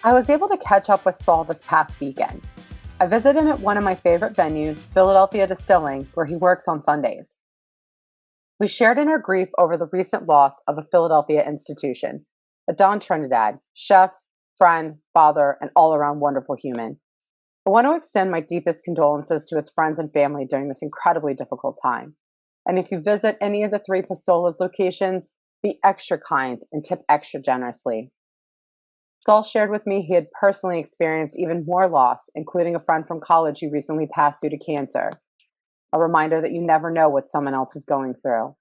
I was able to catch up with Saul this past weekend. I visited at one of my favorite venues, Philadelphia Distilling, where he works on Sundays. We shared in our grief over the recent loss of a Philadelphia institution, a Don Trinidad, chef, friend, father, and all-around wonderful human. I want to extend my deepest condolences to his friends and family during this incredibly difficult time. And if you visit any of the three Pistolas locations, be extra kind and tip extra generously. Saul shared with me he had personally experienced even more loss, including a friend from college who recently passed due to cancer. A reminder that you never know what someone else is going through.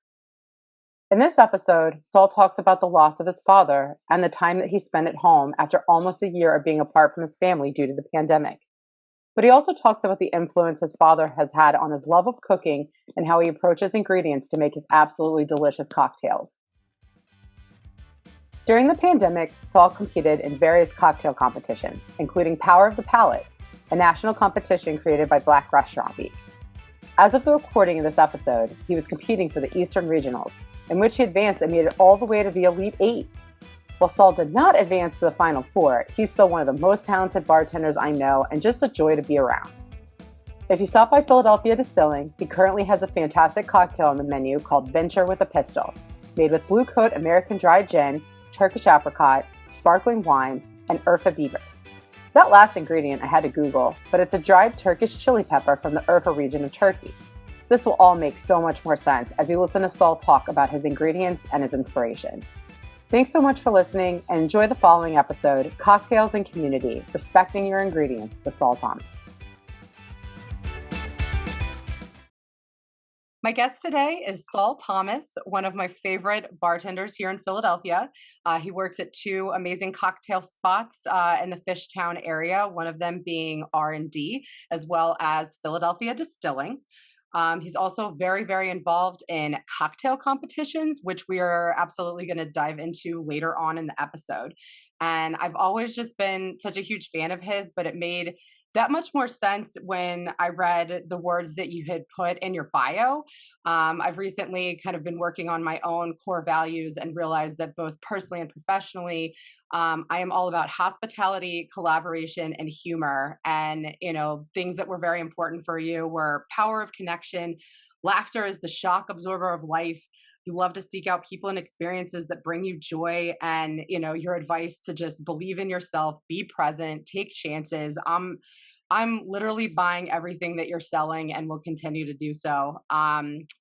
In this episode, Saul talks about the loss of his father and the time that he spent at home after almost a year of being apart from his family due to the pandemic. But he also talks about the influence his father has had on his love of cooking and how he approaches ingredients to make his absolutely delicious cocktails. During the pandemic, Saul competed in various cocktail competitions, including Power of the Palate, a national competition created by Black Restaurant Week. As of the recording of this episode, he was competing for the Eastern Regionals, in which he advanced and made it all the way to the Elite Eight. While Saul did not advance to the Final Four, he's still one of the most talented bartenders I know and just a joy to be around. If you stop by Philadelphia Distilling, he currently has a fantastic cocktail on the menu called Venture with a Pistol, made with Blue Coat American Dry Gin, Turkish apricot, sparkling wine, and Urfa beaver. That last ingredient I had to Google, but it's a dried Turkish chili pepper from the Urfa region of Turkey. This will all make so much more sense as you listen to Saul talk about his ingredients and his inspiration. Thanks so much for listening, and enjoy the following episode, Cocktails and Community, Respecting Your Ingredients with Saul Thomas. My guest today is Saul Thomas, one of my favorite bartenders here in Philadelphia. He works at two amazing cocktail spots in the Fishtown area, one of them being R&D, as well as Philadelphia Distilling. He's also very, very involved in cocktail competitions, which we are absolutely going to dive into later on in the episode. And I've always just been such a huge fan of his, but it made that much more sense when I read the words that you had put in your bio. I've recently kind of been working on my own core values and realized that both personally and professionally, I am all about hospitality, collaboration, and humor. And, things that were very important for you were power of connection. Laughter is the shock absorber of life. You love to seek out people and experiences that bring you joy, and your advice to just believe in yourself, be present, take chances. I'm literally buying everything that you're selling and will continue to do so.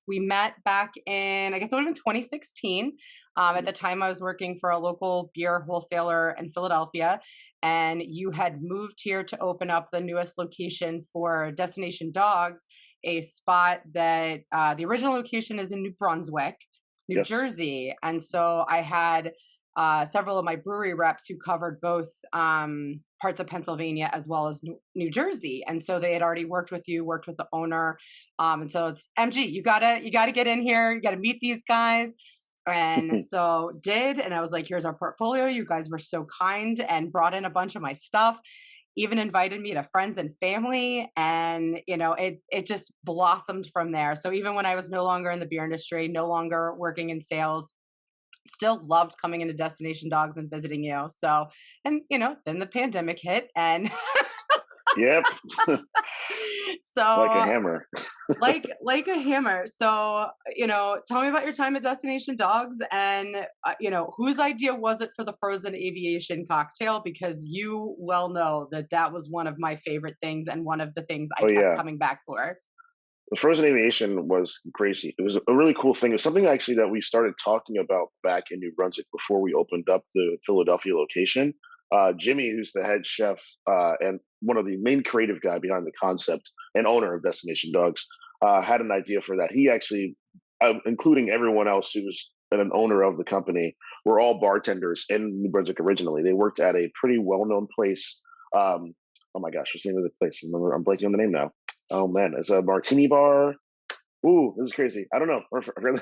We met back in, I guess it would have been 2016. At the time I was working for a local beer wholesaler in Philadelphia, and you had moved here to open up the newest location for Destination Dogs, a spot that the original location is in New Brunswick, New Yes. Jersey. And so I had several of my brewery reps who covered both parts of Pennsylvania as well as New Jersey. And so they had already worked with the owner. And so it's MG, you gotta get in here. You gotta meet these guys. And so did, and I was like, here's our portfolio. You guys were so kind and brought in a bunch of my stuff, even invited me to friends and family. And, it just blossomed from there. So even when I was no longer in the beer industry, no longer working in sales, still loved coming into Destination Dogs and visiting you. So, and, then the pandemic hit and Yep. so Like a hammer. like a hammer. So, tell me about your time at Destination Dogs and, whose idea was it for the frozen aviation cocktail? Because you well know that was one of my favorite things and one of the things I kept coming back for. The frozen aviation was crazy. It was a really cool thing. It was something actually that we started talking about back in New Brunswick before we opened up the Philadelphia location. Jimmy, who's the head chef and one of the main creative guy behind the concept and owner of Destination Dogs, had an idea for that. He actually, including everyone else who was an owner of the company, were all bartenders in New Brunswick originally. They worked at a pretty well-known place. Oh my gosh, what's the name of the place? I'm blanking on the name now. Oh man, it's a martini bar. Ooh, this is crazy. I don't know.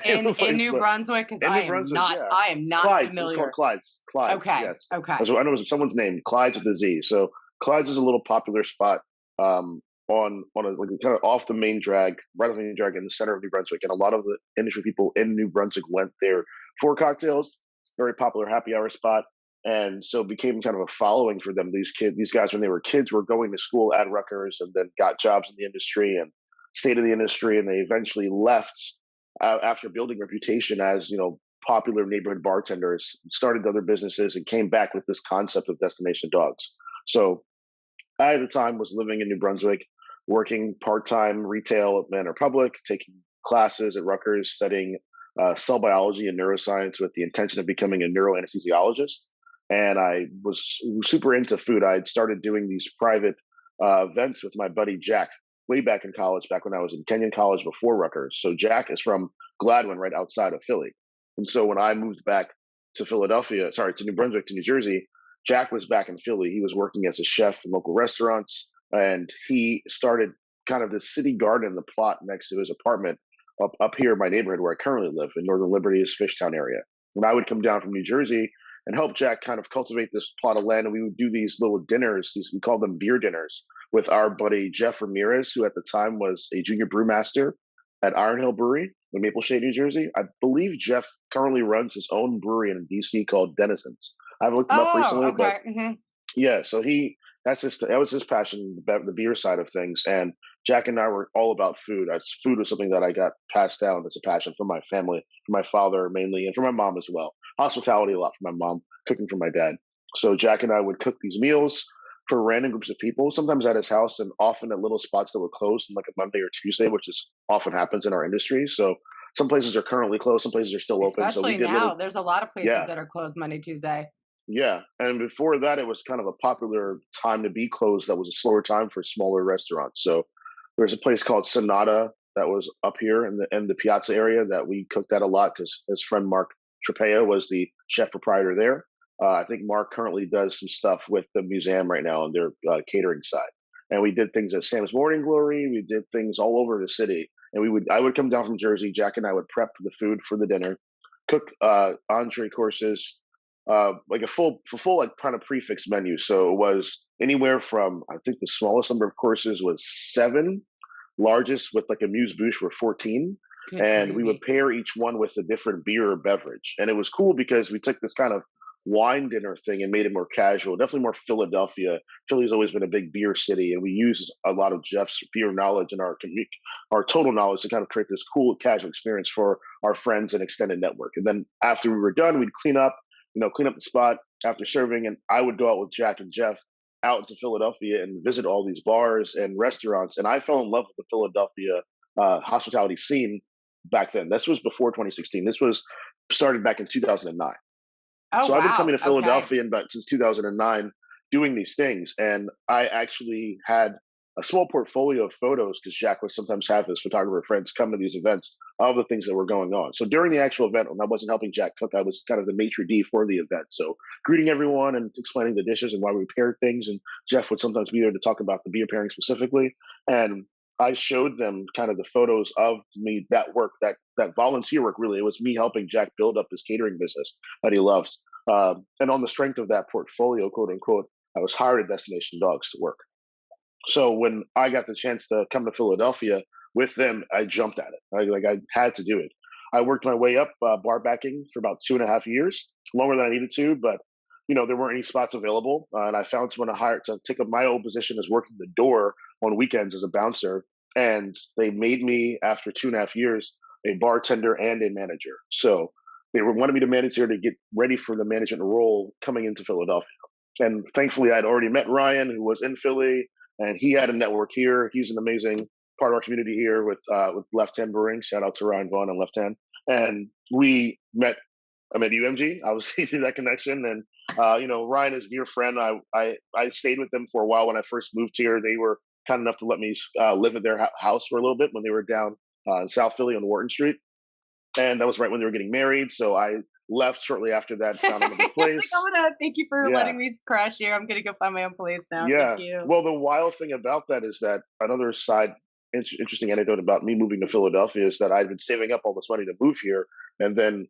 In New Brunswick, because I am not Clyde's. familiar. It's called Clyde's. Clyde's. Okay. Yes. Okay. I know it's someone's name. Clyde's with a Z. So Clyde's is a little popular spot on a kind of off the main drag, right off the main drag in the center of New Brunswick, and a lot of the industry people in New Brunswick went there for cocktails. Very popular happy hour spot. and so became kind of a following for them. These guys, when they were kids, were going to school at Rutgers and then got jobs in the industry and stayed in the industry, and they eventually left after building reputation as popular neighborhood bartenders, started other businesses, and came back with this concept of destination dogs. So I at the time was living in New Brunswick, working part-time retail at Manor Public, taking classes at Rutgers, studying cell biology and neuroscience with the intention of becoming a neuroanesthesiologist. And I was super into food. I had started doing these private events with my buddy Jack way back in college, back when I was in Kenyon College before Rutgers. So Jack is from Gladwin, right outside of Philly. And so when I moved back to to New Brunswick, to New Jersey, Jack was back in Philly. He was working as a chef in local restaurants, and he started kind of the city garden in the plot next to his apartment up here in my neighborhood where I currently live in Northern Liberty's Fishtown area. And I would come down from New Jersey and help Jack kind of cultivate this plot of land. And we would do these little dinners, we call them beer dinners, with our buddy Jeff Ramirez, who at the time was a junior brewmaster at Iron Hill Brewery in Maple Shade, New Jersey. I believe Jeff currently runs his own brewery in DC called Denizens. I haven't looked him up Oh, recently, but okay. Hmm. yeah, so that was his passion, the beer side of things. And Jack and I were all about food. Food was something that I got passed down as a passion from my family, from my father mainly, and from my mom as well. Hospitality a lot from my mom, cooking for my dad. So Jack and I would cook these meals for random groups of people, sometimes at his house and often at little spots that were closed on like a Monday or Tuesday, which is often happens in our industry. So some places are currently closed, some places are still open. So we Especially did now, little, there's a lot of places yeah, that are closed Monday, Tuesday. yeah. And before that, it was kind of a popular time to be closed. That was a slower time for smaller restaurants. So there's a place called Sonata that was up here in the Piazza area that we cooked at a lot because his friend Mark Trapea was the chef proprietor there. I think Mark currently does some stuff with the museum right now on their catering side. And we did things at Sam's Morning Glory. We did things all over the city. And I would come down from Jersey. Jack and I would prep the food for the dinner, cook entree courses, like full like kind of prefix menu. So it was anywhere from, I think the smallest number of courses was 7, largest with like a amuse bouche were 14. Good And we would gravy. pair each one with a different beer or beverage. And it was cool because we took this kind of wine dinner thing and made it more casual, definitely more Philadelphia. Philly's always been a big beer city, and we use a lot of Jeff's beer knowledge and our total knowledge to kind of create this cool casual experience for our friends and extended network. And then after we were done, we'd clean up the spot after serving, and I would go out with Jack and Jeff out into Philadelphia and visit all these bars and restaurants. And I fell in love with the Philadelphia hospitality scene back then. This was before 2016. This was started back in 2009. Oh, So I've been coming wow. to Okay. Philadelphia since 2009 doing these things. And I actually had a small portfolio of photos because Jack would sometimes have his photographer friends come to these events of the things that were going on. So during the actual event, when I wasn't helping Jack cook, I was kind of the maitre d' for the event. So greeting everyone and explaining the dishes and why we paired things. And Jeff would sometimes be there to talk about the beer pairing specifically. And I showed them kind of the photos of me, that work, that volunteer work. Really, it was me helping Jack build up his catering business that he loves. And on the strength of that portfolio, quote unquote, I was hired at Destination Dogs to work. So when I got the chance to come to Philadelphia with them, I jumped at it. I had to do it. I worked my way up bar backing for about 2.5 years, longer than I needed to, but there weren't any spots available, and I found someone to hire to take up my old position as working the door on weekends as a bouncer, and they made me after 2.5 years a bartender and a manager. So they wanted me to manage here to get ready for the management role coming into Philadelphia. And thankfully, I'd already met Ryan, who was in Philly, and he had a network here. He's an amazing part of our community here with Left Hand Brewing. Shout out to Ryan Vaughn and Left Hand. And we met. I met UMG. I was through that connection, and Ryan is a dear friend. I stayed with them for a while when I first moved here. They were kind enough to let me live at their house for a little bit when they were down in South Philly on Wharton Street, and that was right when they were getting married. So I left shortly after that, found I another was like, place. thank you for Yeah, letting me crash here. I'm gonna go find my own place now. Thank yeah. you. Well, the wild thing about that is that another interesting anecdote about me moving to Philadelphia is that I'd been saving up all this money to move here. And then,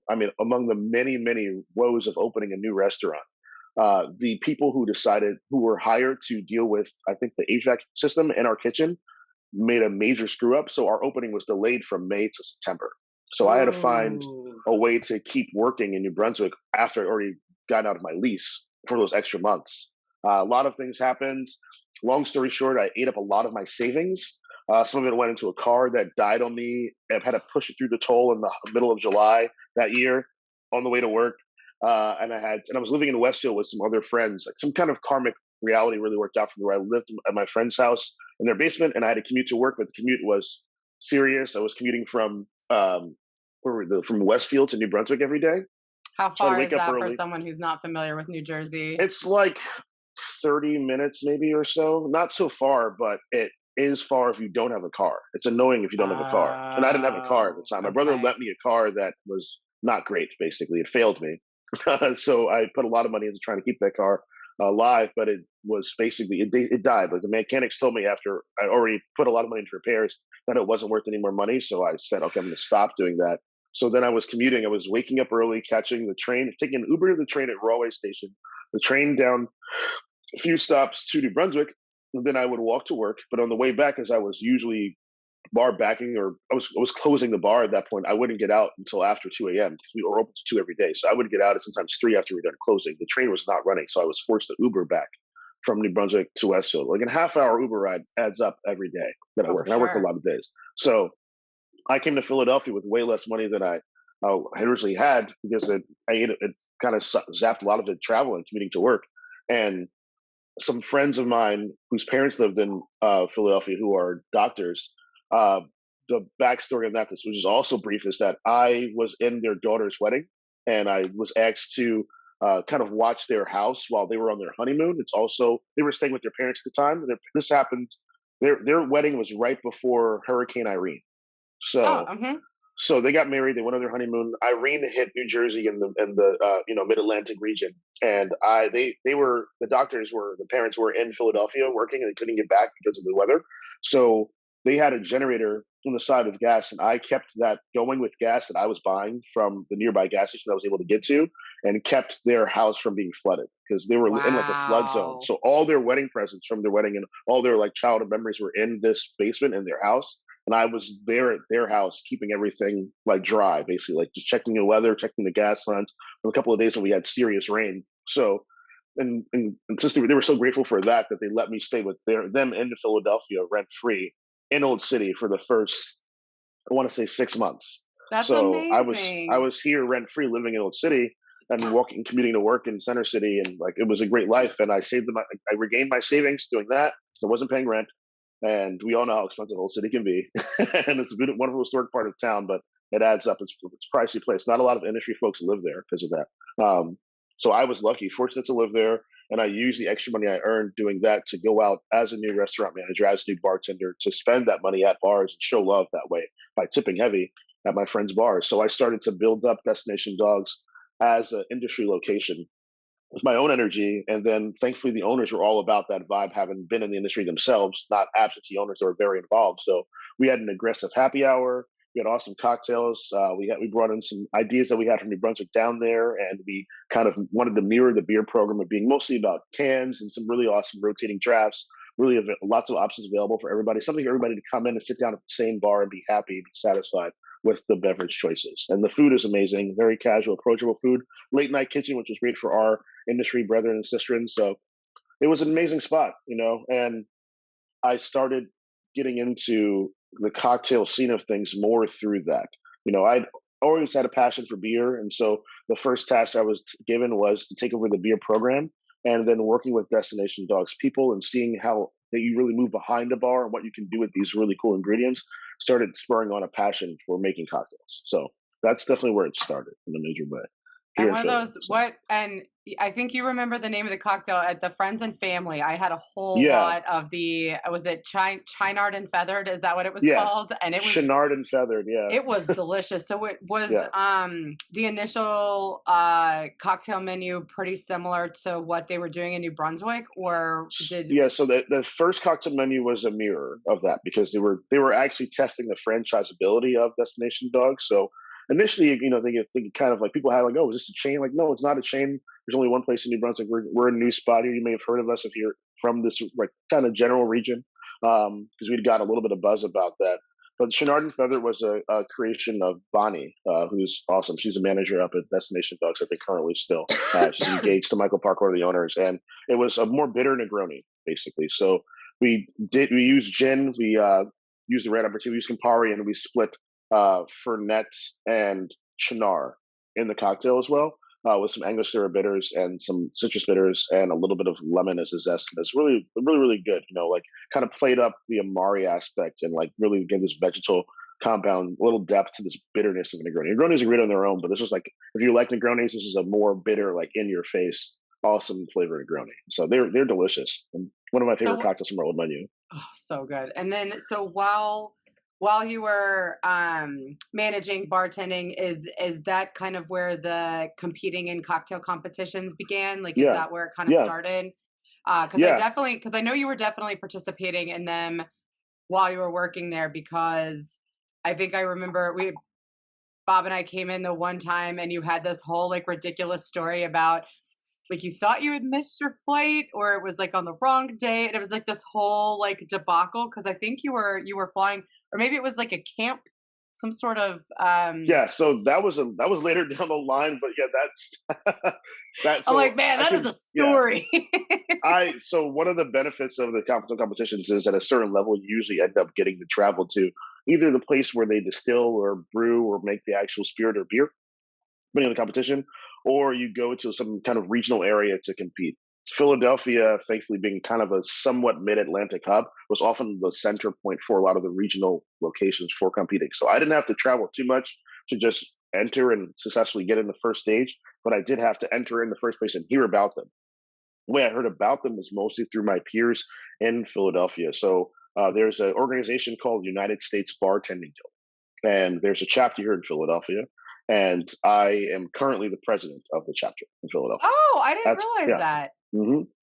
I mean, among the many, many woes of opening a new restaurant, the people who were hired to deal with, I think, the HVAC system in our kitchen made a major screw up. So our opening was delayed from May to September. So I had to find Ooh. a way to keep working in New Brunswick after I already gotten out of my lease for those extra months. A lot of things happened. Long story short, I ate up a lot of my savings. Some of it went into a car that died on me. I've had to push it through the toll in the middle of July that year on the way to work. And I was living in Westfield with some other friends. Like some kind of karmic reality really worked out for me where I lived at my friend's house in their basement and I had to commute to work, but the commute was serious. I was commuting from from Westfield to New Brunswick every day. How So I'd far wake is up that for early. someone who's not familiar with New Jersey? It's like 30 minutes maybe or so. Not so far, but it is far if you don't have a car. It's annoying if you don't have a car. And I didn't have a car at the Oh, time. My brother okay. lent me a car that was not great, basically. It failed me. So I put a lot of money into trying to keep that car alive, but it was basically, it died. Like the mechanics told me after I already put a lot of money into repairs that it wasn't worth any more money. So I said, okay, I'm going to stop doing that. So then I was commuting. I was waking up early, catching the train, taking an Uber to the train at Railway Station, the train down a few stops to New Brunswick, and then I would walk to work. But on the way back, as I was usually bar backing, or I was closing the bar at that point, I wouldn't get out until after 2 a.m. because we were open to 2 every day. So I would get out at sometimes 3 after we were done closing. The train was not running, so I was forced to Uber back from New Brunswick to Westfield. Like a half-hour Uber ride adds up every day that I Oh, work, for and I worked a sure. lot of days. So I came to Philadelphia with way less money than I had originally had because it kind of zapped a lot of it traveling, commuting to work, and some friends of mine whose parents lived in Philadelphia who are doctors. Uh, the backstory of that, this which is also brief, is that I was in their daughter's wedding, and I was asked to kind of watch their house while they were on their honeymoon. It's also they were staying with their parents at the time. This happened. Their wedding was right before Hurricane Irene, Oh, so they got married. They went on their honeymoon. Irene hit New Jersey in the Mid Atlantic region, and they were the doctors were the parents were in Philadelphia working, and they couldn't get back because of the weather. So they had a generator on the side with gas, and I kept that going with gas that I was buying from the nearby gas station that I was able to get to, and kept their house from being flooded because they were in like a flood zone. wow. So all their wedding presents from their wedding and all their like childhood memories were in this basement in their house, and I was there at their house, keeping everything like dry, basically, like just checking the weather, checking the gas lines. On a couple of days when we had serious rain, so and since they were so grateful for that that they let me stay with them in Philadelphia rent free in Old City for the first I want to say 6 months. That's So I amazing. was here rent free living in Old City and walking commuting to work in Center City, and like it was a great life, and I saved them. I regained my savings doing that. I wasn't paying rent, and we all know how expensive Old City can be. And it's a wonderful historic part of town, but it adds up. It's a pricey place. Not a lot of industry folks live there because of that. So I was lucky, fortunate to live there, and I used the extra money I earned doing that to go out as a new restaurant manager, as a new bartender, to spend that money at bars and show love that way by tipping heavy at my friends' bars. So I started to build up Destination Dogs as an industry location with my own energy. And then thankfully the owners were all about that vibe, having been in the industry themselves, not absentee owners that were very involved. So we had an aggressive happy hour. We had awesome cocktails. We brought in some ideas that we had from New Brunswick down there, and we kind of wanted to mirror the beer program of being mostly about cans and some really awesome rotating drafts. Really, lots of options available for everybody. Something for everybody to come in and sit down at the same bar and be happy, be satisfied with the beverage choices. And the food is amazing, very casual, approachable food. Late night kitchen, which was great for our industry brethren and sistren. So it was an amazing spot, and I started getting into the cocktail scene of things more through that. I'd always had a passion for beer. And so the first task I was given was to take over the beer program, and then working with Destination Dogs people and seeing how that you really move behind the bar and what you can do with these really cool ingredients started spurring on a passion for making cocktails. So that's definitely where it started in a major way here And in one of Philly. those So what and I think you remember the name of the cocktail at the Friends and Family. I had a whole yeah, lot of the was it Chinard and Feathered? Is that what it was yeah. called? And Chenard and feathered, yeah. it was delicious. So it was Yeah. the initial cocktail menu pretty similar to what they were doing in New Brunswick, or did Yeah, so the first cocktail menu was a mirror of that because they were actually testing the franchisability of Destination Dogs. So initially, they kind of like people had like, oh, is this a chain? Like, no, it's not a chain. There's only one place in New Brunswick. We're a new spot here. You may have heard of us if you're from this like kind of general region, because we'd got a little bit of buzz about that. But Chenard and Feather was a creation of Bonnie, who's awesome. She's a manager up at Destination Dogs, I think currently still. She's engaged to Michael Park, one of the owners, and it was a more bitter Negroni, basically. So we used gin, we used the red opportunity, we used Campari, and we split Fernet and Chinar in the cocktail as well, with some Angostura bitters and some citrus bitters and a little bit of lemon as a zest. And it's really, really, really good. Like kind of played up the Amari aspect and like really give this vegetal compound a little depth to this bitterness of a Negroni. Negronis are great on their own, but this was like, if you like Negronis, this is a more bitter, like in your face, awesome flavor Negroni. So they're delicious. And one of my favorite So cocktails from our old menu. oh, so good. And then so while you were managing bartending, is that kind of where the competing in cocktail competitions began? Like, is Yeah, that where it kind of yeah, started? yeah. Because I know you were definitely participating in them while you were working there, because I think I remember we Bob and I came in the one time and you had this whole like ridiculous story about like you thought you had missed your flight or it was like on the wrong day, and it was like this whole like debacle because I think you were flying, or maybe it was like a camp, some sort of Yeah, so that was later down the line, but yeah, that's that. I'm So like, man, I that is can, a yeah, story. I so one of the benefits of the competitions is at a certain level you usually end up getting to travel to either the place where they distill or brew or make the actual spirit or beer, depending on the competition, or you go to some kind of regional area to compete. Philadelphia, thankfully being kind of a somewhat mid-Atlantic hub, was often the center point for a lot of the regional locations for competing. So I didn't have to travel too much to just enter and successfully get in the first stage, but I did have to enter in the first place and hear about them. The way I heard about them was mostly through my peers in Philadelphia. So there's an organization called United States Bartending Guild, and there's a chapter here in Philadelphia, and I am currently the president of the chapter in Philadelphia. Oh, I didn't At, realize yeah, that.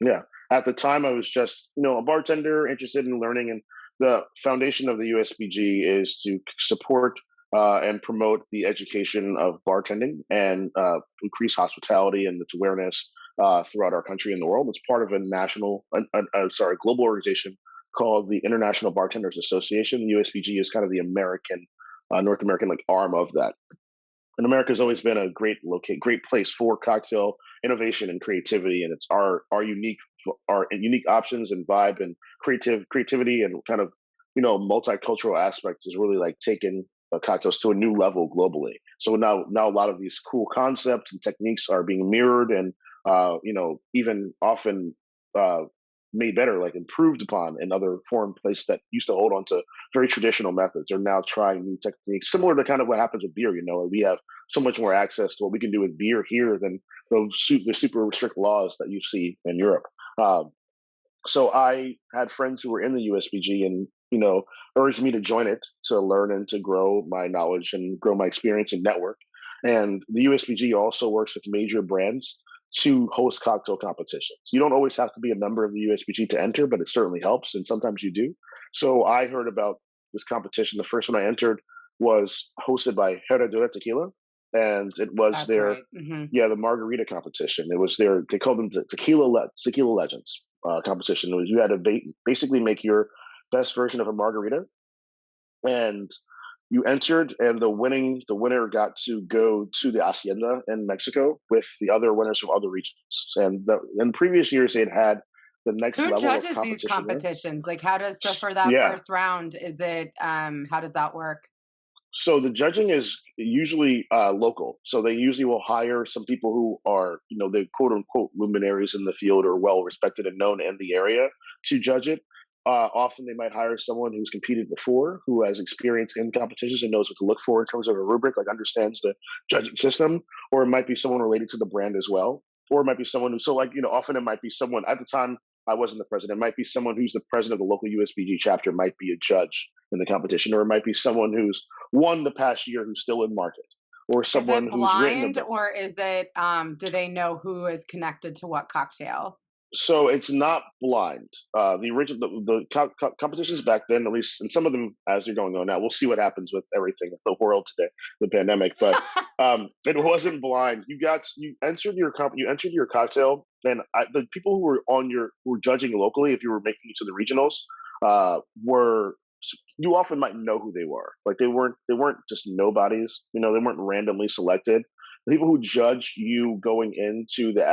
yeah. At the time, I was just a bartender interested in learning, and the foundation of the USBG is to support and promote the education of bartending and increase hospitality and its awareness throughout our country and the world. It's part of a global organization called the International Bartenders Association. The USBG is kind of the American, North American like arm of that. And America has always been a great place for cocktail innovation and creativity, and it's our unique options and vibe and creativity and kind of multicultural aspect is really like taking cocktails to a new level globally. So now a lot of these cool concepts and techniques are being mirrored and even often uh, made better, like improved upon in other foreign places that used to hold on to very traditional methods are now trying new techniques, similar to kind of what happens with beer. We have so much more access to what we can do with beer here than the super strict laws that you see in Europe. Um, so I had friends who were in the USBG and urged me to join it to learn and to grow my knowledge and grow my experience and network. And the USBG also works with major brands to host cocktail competitions. You don't always have to be a member of the USBG to enter, but it certainly helps, and sometimes you do. So I heard about this competition. The first one I entered was hosted by Herradura Tequila, and it was That's their right. Hmm. the margarita competition. It was they called them the Tequila Legends competition. It was you had to basically make your best version of a margarita, and you entered, and the winner got to go to the hacienda in Mexico with the other winners from other regions. And in previous years, they'd had the next Who level of judges these competition there. competitions? Like, how does so for that Yeah. first round, is it how does that work? So the judging is usually local. So they usually will hire some people who are, the quote unquote luminaries in the field or well respected and known in the area to judge it. Often they might hire someone who's competed before, who has experience in competitions and knows what to look for in terms of a rubric, like understands the judging system, or it might be someone related to the brand as well, or it might be someone who, so like, often it might be someone at the time I wasn't the president, it might be someone who's the president of the local USBG chapter, might be a judge in the competition, or it might be someone who's won the past year who's still in market, or Is someone it who's written a blind book. or is it do they know who is connected to what cocktail? So it's not blind. The original, competitions back then, at least, and some of them as they're going on now. We'll see what happens with everything in the world today, the pandemic. But it wasn't blind. You entered you entered your cocktail, and the people who were who were judging locally, if you were making it to the regionals, were you often might know who they were. Like they weren't just nobodies. They weren't randomly selected. The people who judge you going into that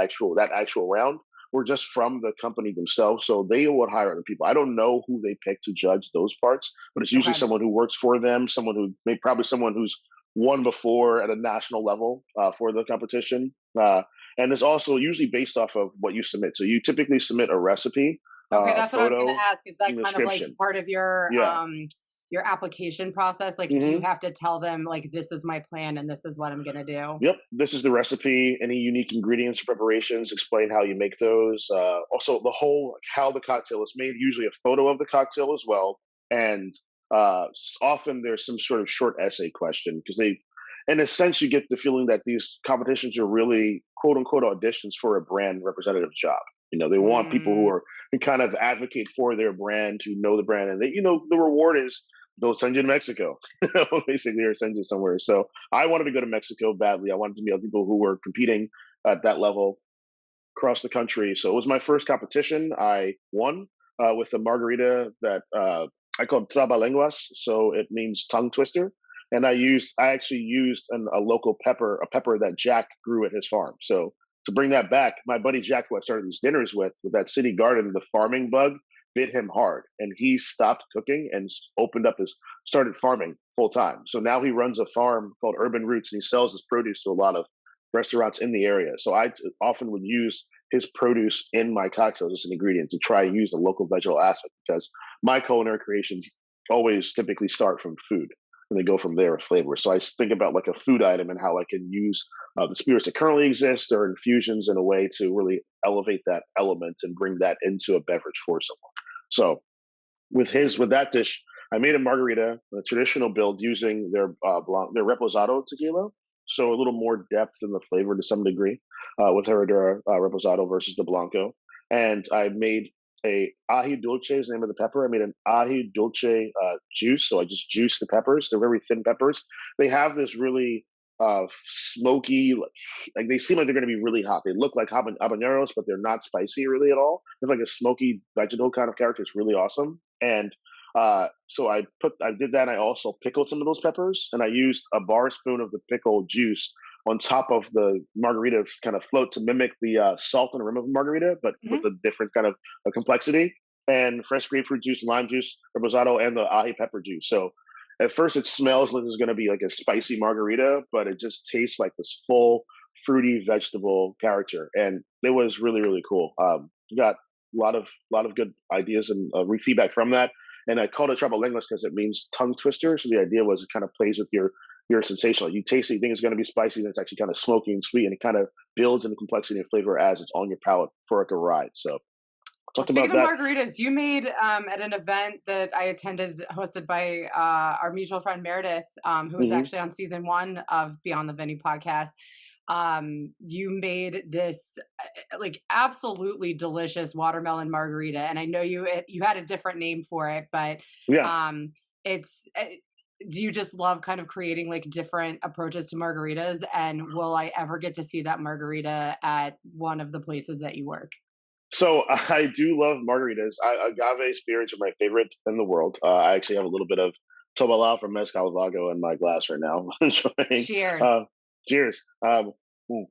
actual round were just from the company themselves. So they would hire other people. I don't know who they pick to judge those parts, but it's usually Okay. someone who works for them, probably someone who's won before at a national level for the competition. And it's also usually based off of what you submit. So you typically submit a recipe, Okay, a that's what I was gonna photo, ask. Is that and a kind of like description. part of Yeah. your application process? Like, do you Hmm. have to tell them like this is my plan and this is what I'm gonna do? Yep. This is the recipe. Any unique ingredients or preparations? Explain how you make those. Also, the whole like, how the cocktail is made. Usually, a photo of the cocktail as well. And often there's some sort of short essay question because in a sense, you get the feeling that these competitions are really quote unquote auditions for a brand representative job. They want people Mm, who kind of advocate for their brand, who know the brand, and the reward is they'll send you to Mexico, basically, or send you somewhere. So I wanted to go to Mexico badly. I wanted to meet other people who were competing at that level across the country. So it was my first competition. I won with a margarita that I called trabalenguas. So it means tongue twister. And I actually used a local pepper, a pepper that Jack grew at his farm. So to bring that back, my buddy Jack, who I started these dinners with that city garden, the farming bug bit him hard, and he stopped cooking and started farming full time. So now he runs a farm called Urban Roots, and he sells his produce to a lot of restaurants in the area. So often would use his produce in my cocktails as an ingredient to try and use the local vegetable aspect because my culinary creations always typically start from food and they go from there with flavor. So I think about like a food item and how I can use the spirits that currently exist or infusions in a way to really elevate that element and bring that into a beverage for someone. So with that dish, I made a margarita, a traditional build using their reposado tequila, so a little more depth in the flavor to some degree with Herradura reposado versus the blanco. And I made a ají dulce is the name of the pepper. I made an ají dulce juice, so I just juiced the peppers. They're very thin peppers. They have this really smoky, like they seem like they're going to be really hot. They look like habaneros, but they're not spicy really at all. It's like a smoky vegetable kind of character. It's really awesome. And so I did that. I also pickled some of those peppers, and I used a bar spoon of the pickle juice on top of the margarita to kind of float to mimic the salt on the rim of a margarita, but with mhm. a different kind of complexity. And fresh grapefruit juice, lime juice, reposado, and the ají pepper juice. So at first, it smells like it's going to be like a spicy margarita, but it just tastes like this full fruity vegetable character, and it was really really cool. Got a lot of good ideas and feedback from that, and I called it trabalenguas because it means tongue twister. So the idea was it kind of plays with your sensation. Like you taste it, you think it's going to be spicy, and it's actually kind of smoky and sweet, and it kind of builds in the complexity and flavor as it's on your palate for like a ride. So Well, talked speaking about of that. margaritas, you made at an event that I attended, hosted by our mutual friend Meredith, who was Hmm. actually on season one of Beyond the Venue podcast. You made this like absolutely delicious watermelon margarita, and I know you had a different name for it, but Yeah. um, it's. Do you just love kind of creating like different approaches to margaritas? And will I ever get to see that margarita at one of the places that you work? So I do love margaritas. Agave spirits are my favorite in the world. I actually have a little bit of Tobalá from Mezcal Vago in my glass right now. Enjoying. Uh, Cheers. cheers. Mm,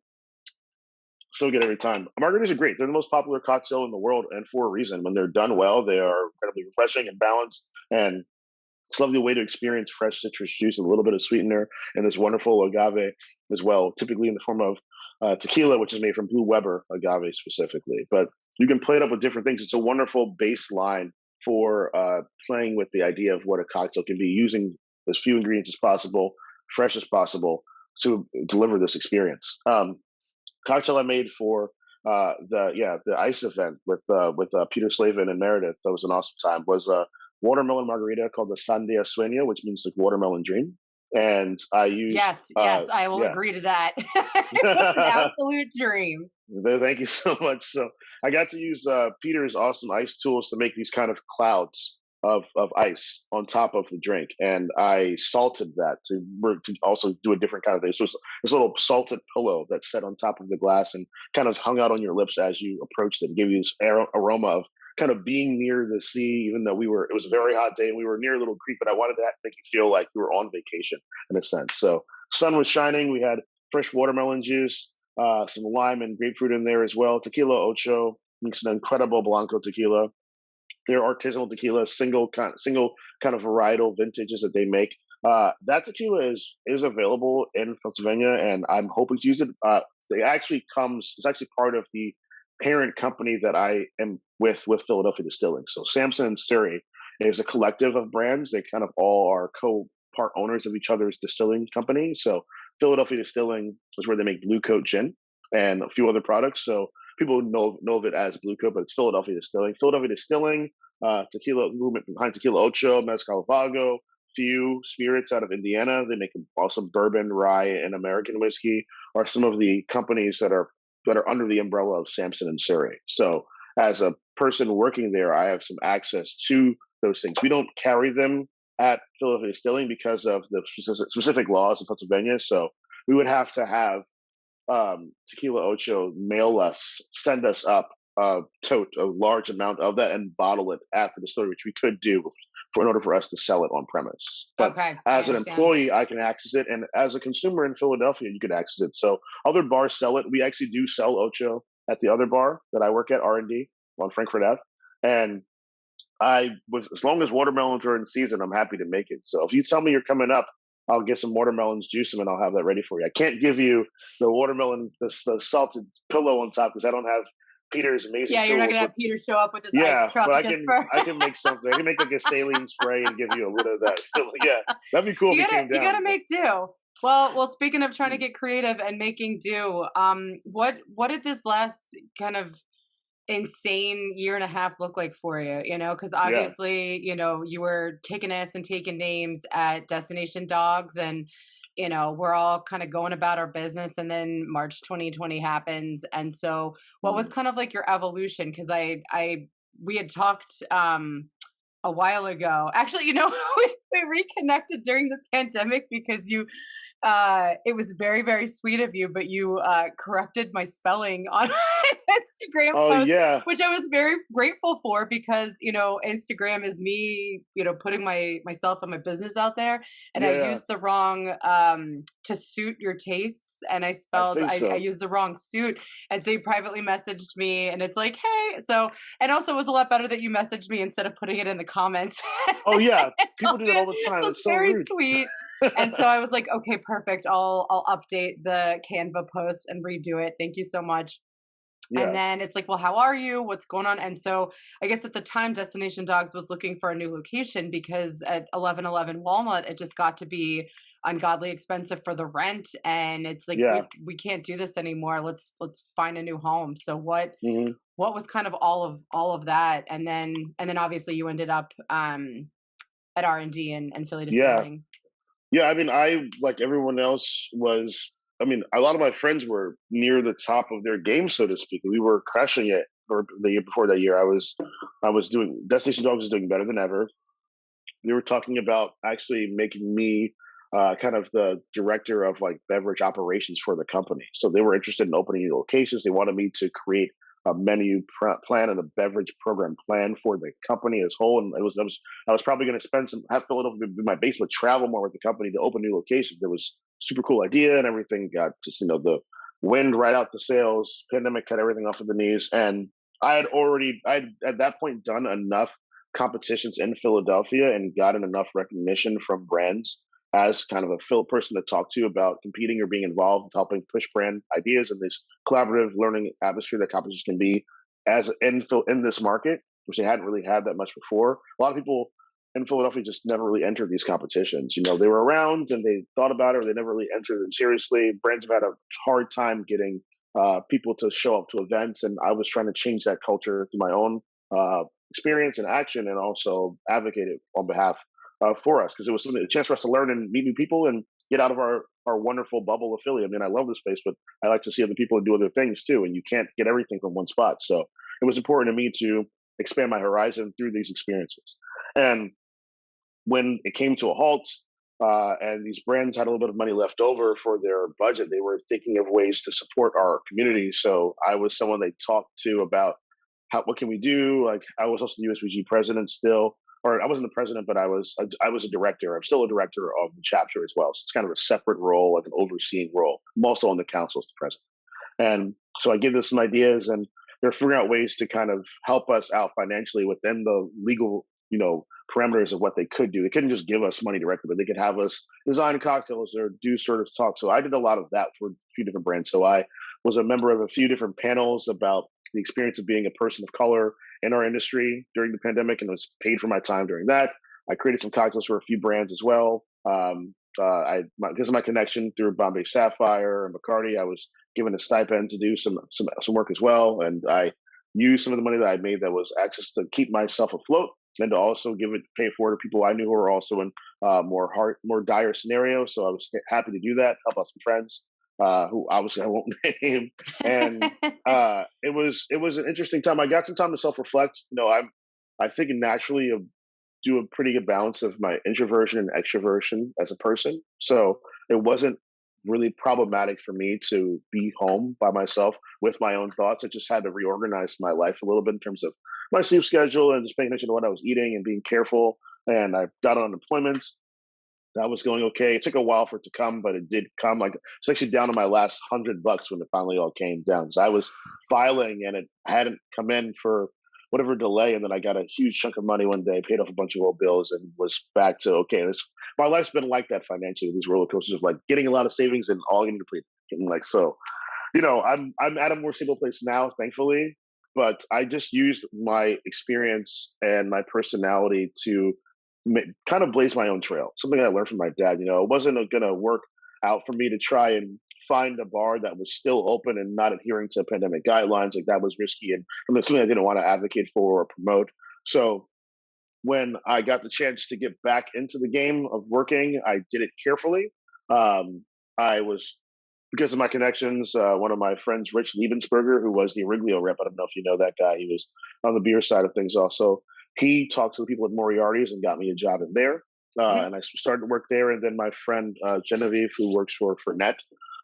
so good every time. Margaritas are great. They're the most popular cocktail in the world, and for a reason. When they're done well, they are incredibly refreshing and balanced. And it's a lovely way to experience fresh citrus juice, a little bit of sweetener, and this wonderful agave as well, typically in the form of tequila, which is made from Blue Weber agave specifically. But you can play it up with different things. It's a wonderful baseline for playing with the idea of what a cocktail can be, using as few ingredients as possible, fresh as possible, to deliver this experience. Cocktail I made for the ice event with Peter Slavin and Meredith. That was an awesome time. Was a watermelon margarita called the Sandia Sueño, which means like watermelon dream. And I used Yes, yes, I will yeah. agree to that. It was an absolute dream. Thank you so much. So I got to use Peter's awesome ice tools to make these kind of clouds of ice on top of the drink, and I salted that to also do a different kind of thing. So it's this little salted pillow that's set on top of the glass and kind of hung out on your lips as you approached it. It gave you this aroma of kind of being near the sea, even though it was a very hot day and we were near a little creek, but I wanted to make you feel like we were on vacation in a sense. So sun was shining. We had fresh watermelon juice, some lime and grapefruit in there as well. Tequila Ocho makes an incredible Blanco tequila. Their artisanal tequila, single kind of varietal vintages that they make. That tequila is available in Pennsylvania, and I'm hoping to use it. It's actually part of the parent company that I am with Philadelphia Distilling. So Samson and Surrey is a collective of brands. They kind of all are co-part owners of each other's distilling company. So Philadelphia Distilling is where they make Blue Coat gin and a few other products. So people know of it as Blue Coat, but it's Philadelphia Distilling. Philadelphia Distilling, tequila movement behind Tequila Ocho, Mezcal Vago, few spirits out of Indiana. They make awesome bourbon, rye, and American whiskey. Are some of the companies that are under the umbrella of Samson and Surrey. So as a person working there, I have some access to those things. We don't carry them at Philadelphia Distilling because of the specific laws in Pennsylvania. So we would have to have Tequila Ocho send us up a large amount of that and bottle it at the distillery, which we could do in order for us to sell it on premise. But Okay, I as an understand. employee, I can access it, and as a consumer in Philadelphia, you can access it. So other bars sell it. We actually do sell Ocho at the other bar that I work at, R&D on Frankfurt Ave, and as long as watermelons are in season, I'm happy to make it. So if you tell me you're coming up, I'll get some watermelons, juice them, and I'll have that ready for you. I can't give you the watermelon, the salted pillow on top because I don't have Peter's amazing Yeah, you're not tools. gonna But have Peter show up with his ice yeah, truck but I just can for I can make something. I can make like a saline spray and give you a little of that. Yeah, that'd be cool if he came you down. gotta make do. Well, speaking of trying to Mm, get creative and making do, what did this last kind of insane year and a half look like for you? You know, because yeah, obviously, you know, you were kicking ass and taking names at Destination Dogs, and you know, we're all kind of going about our business, and then March 2020 happens, and so what was mm. kind of like your evolution? Because I we had talked a while ago. Actually, you know, we reconnected during the pandemic because you it was very, very sweet of you, but you corrected my spelling on my Instagram Oh post, yeah, which I was very grateful for because, you know, Instagram is me, you know, putting myself and my business out there. And I yeah. used the wrong to suit your tastes, and I think I so. used the wrong suit. And so you privately messaged me and it's like, hey, so and also it was a lot better that you messaged me instead of putting it in the comments. Oh yeah, people Called do that me all the time. so It's it's so very rude. sweet. And so I was like, okay, perfect. I'll update the Canva post and redo it. Thank you so much. And Yeah, then it's like, well, how are you? What's going on? And so I guess at the time, Destination Dogs was looking for a new location because at 1111 Walnut, it just got to be ungodly expensive for the rent. And it's like yeah. we can't do this anymore. Let's find a new home. So Hmm. what was kind of all of that? And then obviously you ended up at R&D and Philly Yeah, Distilling. yeah. I mean, I like everyone else was. I mean, a lot of my friends were near the top of their game, so to speak. We were crushing it for the year before that year. I was doing Destination Dogs was doing better than ever. They were talking about actually making me kind of the director of like beverage operations for the company. So they were interested in opening new locations. They wanted me to create a plan and a beverage program plan for the company as a whole. And I was probably going to spend have Philadelphia be my base, but travel more with the company to open new locations. It was super cool idea, and everything got just the wind right out the sails. Pandemic cut everything off of the knees, and I had at that point done enough competitions in Philadelphia and gotten enough recognition from brands as kind of a person to talk to about competing or being involved with helping push brand ideas in this collaborative learning atmosphere that competitions can be as in this market, which they hadn't really had that much before. A lot of people in Philadelphia just never really entered these competitions. You know, they were around and they thought about it, or they never really entered them seriously. Brands have had a hard time getting people to show up to events, and I was trying to change that culture through my own experience and action, and also advocate it on behalf for us because it was something a chance for us to learn and meet new people and get out of our wonderful bubble of Philly. I mean, I love this place, but I like to see other people and do other things too. And you can't get everything from one spot, so it was important to me to expand my horizon through these experiences. And when it came to a halt, and these brands had a little bit of money left over for their budget, they were thinking of ways to support our community. So I was someone they talked to about what can we do? Like, I was also the USBG president still, or I wasn't the president, but I was a director. I'm still a director of the chapter as well. So it's kind of a separate role, like an overseeing role. I'm also on the council as the president. And so I give them some ideas, and they're figuring out ways to kind of help us out financially within the legal, parameters of what they could do. They couldn't just give us money directly, but they could have us design cocktails or do sort of talk. So I did a lot of that for a few different brands. So I was a member of a few different panels about the experience of being a person of color in our industry during the pandemic, and was paid for my time during that. I created some cocktails for a few brands as well. Because of my connection through Bombay Sapphire and McCarty, I was given a stipend to do some work as well, and I used some of the money that I made that was access to keep myself afloat, and to also pay forward to people I knew who were also in more dire scenarios. So I was happy to do that, help out some friends who obviously I won't name, and it was an interesting time. I got some time to self reflect. I think naturally do a pretty good balance of my introversion and extroversion as a person. So it wasn't really problematic for me to be home by myself with my own thoughts. I just had to reorganize my life a little bit in terms of my sleep schedule and just paying attention to what I was eating and being careful. And I got on unemployment. That was going okay. It took a while for it to come, but it did come. Like, it's actually down to my last $100 when it finally all came down. So I was filing, and it hadn't come in for whatever delay, and then I got a huge chunk of money one day, paid off a bunch of old bills, and was back to okay. My life's been like that financially. These roller coasters of like getting a lot of savings and all getting depleted. And like so, I'm at a more stable place now, thankfully. But I just used my experience and my personality to kind of blaze my own trail. Something I learned from my dad. It wasn't going to work out for me to try and find a bar that was still open and not adhering to pandemic guidelines. Like, that was risky, and something I didn't want to advocate for or promote. So when I got the chance to get back into the game of working, I did it carefully. I was, because of my connections, one of my friends, Rich Liebensberger, who was the Origlio rep. I don't know if you know that guy. He was on the beer side of things also. He talked to the people at Moriarty's and got me a job in there. Mhm. And I started to work there. And then my friend Genevieve, who works for Net,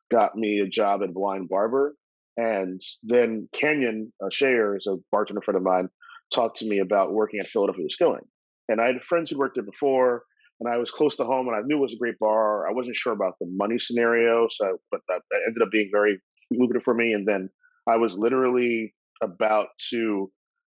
got me a job at Blind Barber. And then Canyon Shayer is a bartender friend of mine, talked to me about working at Philadelphia Distilling. And I had friends who worked there before, and I was close to home, and I knew it was a great bar. I wasn't sure about the money scenario, but that ended up being very lucrative for me. And then I was literally about to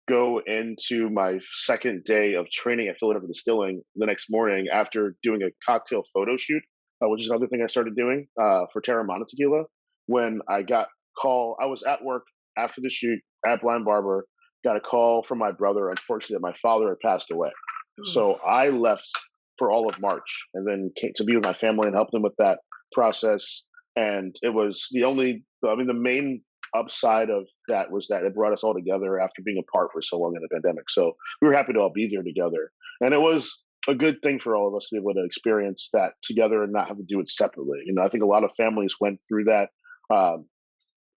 go into my second day of training at Philadelphia Distilling the next morning after doing a cocktail photo shoot, which is another thing I started doing for Terramana Tequila. When I got I was at work after the shoot at Blind Barber, got a call from my brother. Unfortunately, that my father had passed away. Oof. So I left for all of March, and then came to be with my family and help them with that process. And it was the main upside of that was that it brought us all together after being apart for so long in the pandemic. So we were happy to all be there together. And it was a good thing for all of us to be able to experience that together and not have to do it separately. I think a lot of families went through that.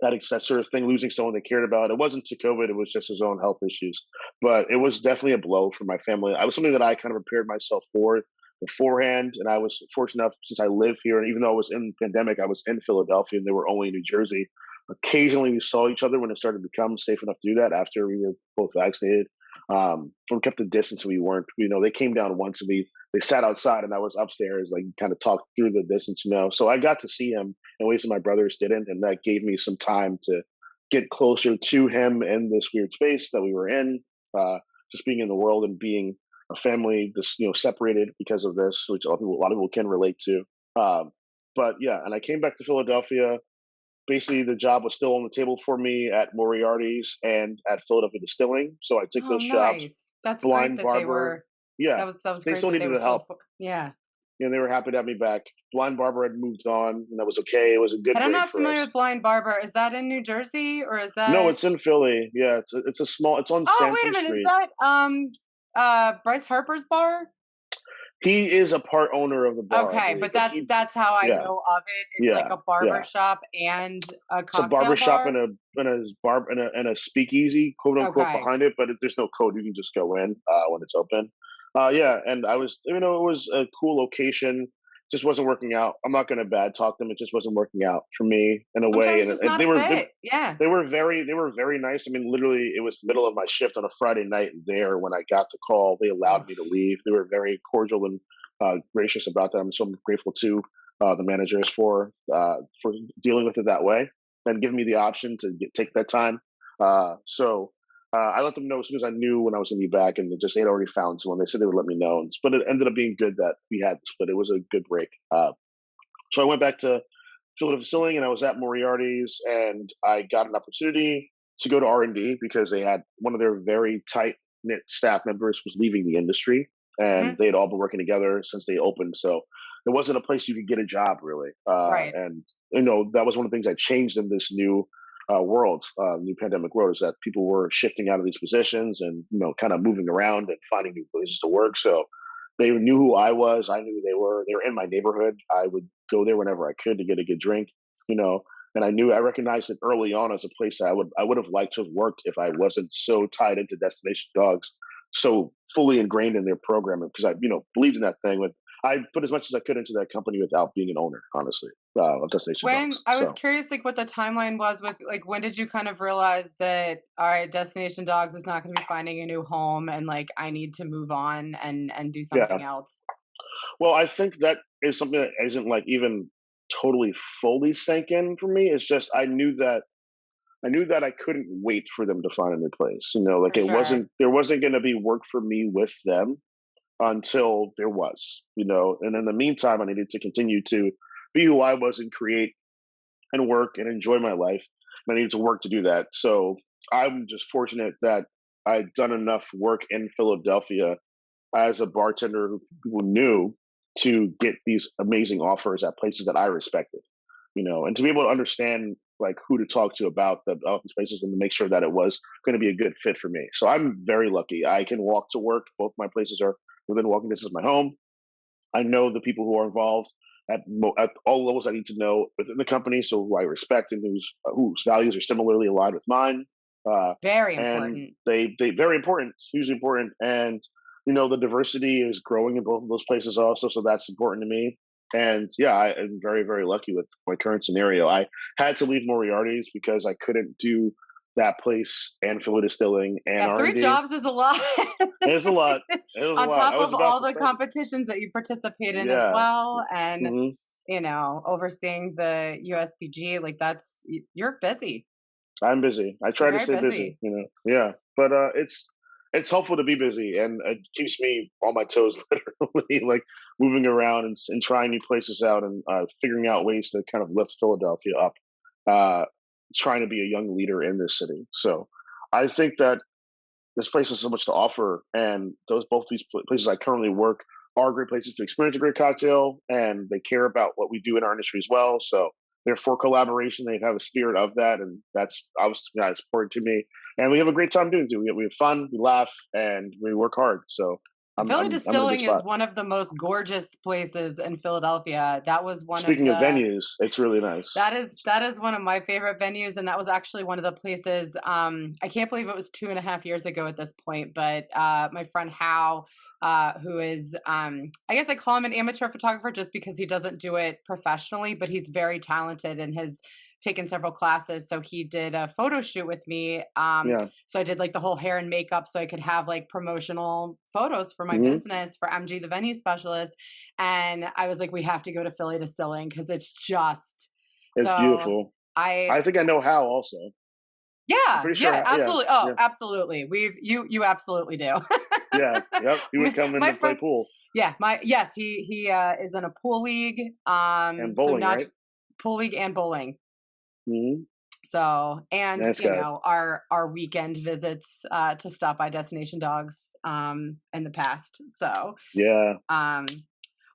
That sort of thing, losing someone they cared about. It wasn't to COVID; it was just his own health issues. But it was definitely a blow for my family. I was something that I kind of prepared myself for beforehand, and I was fortunate enough, since I live here, and even though I was in the pandemic, I was in Philadelphia, and they were only in New Jersey. Occasionally, we saw each other when it started to become safe enough to do that after we were both vaccinated. We kept the distance. We weren't. They came down once, and they sat outside, and I was upstairs, like, kind of talked through the distance. So I got to see him in ways that my brothers didn't, and that gave me some time to get closer to him in this weird space that we were in, just being in the world and being a family, this separated because of this, which a lot of people can relate to. But yeah, and I came back to Philadelphia. Basically, the job was still on the table for me at Moriarty's and at Philadelphia Distilling, so I took Oh, those jobs. nice. That's great Blind that they Barber, were yeah, that was they great still that they needed were the help. yeah. They were happy to have me back. Blind Barber had moved on, and that was okay. It was a good And I'm break not for familiar us. with Blind Barber. Is that in New Jersey or is No, that it's in Philly. Yeah, it's a small. It's on Oh, wait a Sansom minute. Is Street. that Bryce Harper's bar? He is a part owner of the bar, I Okay, believe, but but that's how I yeah, know of it. It's like yeah, a barber yeah. shop and a It's a barber cocktail shop bar. and a speakeasy, quote unquote, Okay. behind it, but there's no code. You can just go in when it's open. Yeah, and I was, it was a cool location. just wasn't working out. I'm not going to bad talk them. It just wasn't working out for me in a way. Sometimes And, just not they a were fit. Yeah. they were very nice. I mean, literally, it was the middle of my shift on a Friday night. There, when I got the call, they allowed me to Oof. leave. They were very cordial and gracious about that. I'm so grateful to the managers for dealing with it that way and giving me the option to take that time. I let them know as soon as I knew when I was going to be back, and they had already found someone. They said they would let me know, but it ended up being good that we had the split. It was a good break. So I went back to Philadelphia Distilling, and I was at Moriarty's, and I got an opportunity to go to R&D because they had one of their very tight knit staff members was leaving the industry, and Mhm. they had all been working together since they opened. So it wasn't a place you could get a job really, Right. and that was one of the things I changed in this new world, new pandemic world, is that people were shifting out of these positions and kind of moving around and finding new places to work. So they knew who I was. I knew who they were. They were in my neighborhood. I would go there whenever I could to get a good drink, you know. And I recognized it early on as a place that I would have liked to have worked if I wasn't so tied into Destination Dogs, so fully ingrained in their program, because I believed in that thing. But I put as much as I could into that company without being an owner, honestly, of Destination When Dogs. I was So curious, like, what the timeline was with, like, when did you kind of realize that, all right, Destination Dogs is not going to be finding a new home, and like I need to move on and do yeah, something else? well, I think that is something that isn't like even totally fully sank in for me. It's just I knew that I couldn't wait for them to find a new place. Like For sure. there wasn't going to be work for me with them until there was. And in the meantime, I needed to continue to be who I was and create and work and enjoy my life. And I needed to work to do that. So I'm just fortunate that I'd done enough work in Philadelphia as a bartender who people knew to get these amazing offers at places that I respected, and to be able to understand like who to talk to about these places and to make sure that it was going to be a good fit for me. So I'm very lucky. I can walk to work. Both my places are within walking distance of my home. I know the people who are involved at all levels I need to know within the company, so who I respect and whose values are similarly aligned with mine. Uh, Very and important. they very important, hugely important, and the diversity is growing in both of those places also, so that's important to me. And yeah, I am very very lucky with my current scenario. I had to leave Moriarty's because I couldn't do that place and Philly Distilling and Yeah, R and three D. jobs is a lot. It was a lot. It was a On lot. I top was of about all to the say, competitions that you participate in as yeah. well, and Mhm. overseeing the USBG, like you're busy. I'm busy. I You're try to very stay busy, busy. Yeah, but it's helpful to be busy, and it keeps me on my toes, literally, like moving around and trying new places out and figuring out ways to kind of lift Philadelphia up. Uh, Trying to be a young leader in this city. So I think that this place has so much to offer, and both these places I currently work are great places to experience a great cocktail, and they care about what we do in our industry as well. So they're for collaboration. They have a spirit of that, and that's obviously it's important to me. And we have a great time doing it. We have fun, we laugh, and we work hard. So I'm Philly I'm I'm in a good Distilling is spot. one of the most gorgeous places in Philadelphia. That was one of Speaking of the venues, it's really nice. that is one of my favorite venues, and that was actually one of the places. I can't believe it was 2.5 years ago at this point, but my friend How, who is, I guess I call him an amateur photographer just because he doesn't do it professionally, but he's very talented and has taken several classes. So he did a photo shoot with me. Yeah. So I did like the whole hair and makeup so I could have like promotional photos for my Hmm. business for MG, the venue specialist. And I was like, we have to go to Philly Distilling because it's just It's so beautiful. I I think I know how also. I'm yeah, pretty sure. yeah, Yeah. absolutely. Oh, Yeah. absolutely. You absolutely do. Yeah. Yep. He would come in My to play friend, pool yeah, my yes, he is in a pool league. and So bowling, not right? pool league and bowling. Hmm. So, and Nice guy. our weekend visits to stop by Destination Dogs in the past. So, Yeah. um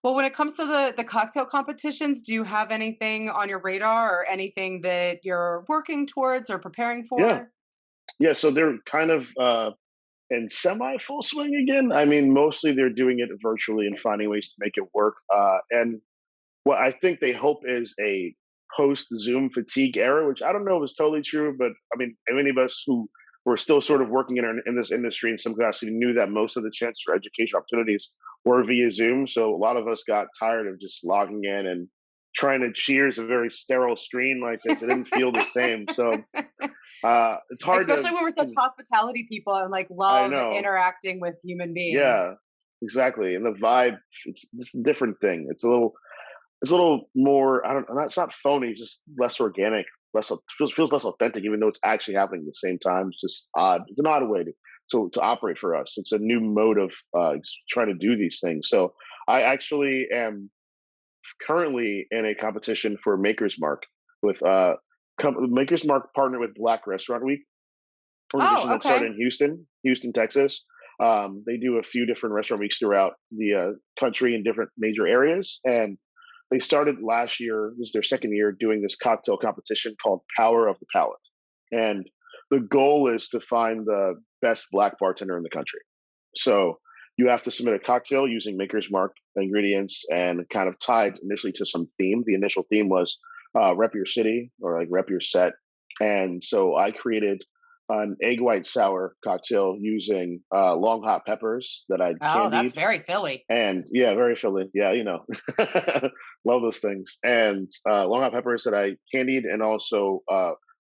well, when it comes to the cocktail competitions, do you have anything on your radar or anything that you're working towards or preparing Yeah. for? Yeah, so they're kind of in semi full swing again. I mean, mostly they're doing it virtually and finding ways to make it work. And what I think they hope is a post Zoom fatigue era, which I don't know if it's totally true, but I mean, many of us who were still sort of working in this industry in some capacity knew that most of the chances for education opportunities were via Zoom. So a lot of us got tired of just logging in and trying to cheers a very sterile screen like this. It didn't feel the same. So it's hard to. Especially when we're such hospitality people and like I love know. interacting with human beings. Yeah, exactly. And the vibe, it's a different thing. It's a little more. I don't. It's not phony. It's just less organic. Less feels less authentic, even though it's actually happening at the same time. It's just odd. It's an odd way to operate for us. It's a new mode of trying to do these things. So I actually am currently in a competition for Maker's Mark with Maker's Mark partnered with Black Restaurant Week organization Oh, that started okay. in Houston, Texas. They do a few different restaurant weeks throughout the country in different major areas, and they started last year. This is their second year doing this cocktail competition called Power of the Palate, and the goal is to find the best black bartender in the country. So you have to submit a cocktail using Maker's Mark ingredients and kind of tied initially to some theme. The initial theme was rep your city or like rep your set, and so I created an egg white sour cocktail using long hot peppers that I Oh, that's candied. very Philly. And yeah, very filling. Yeah, love those things. And long hot peppers that I candied, and also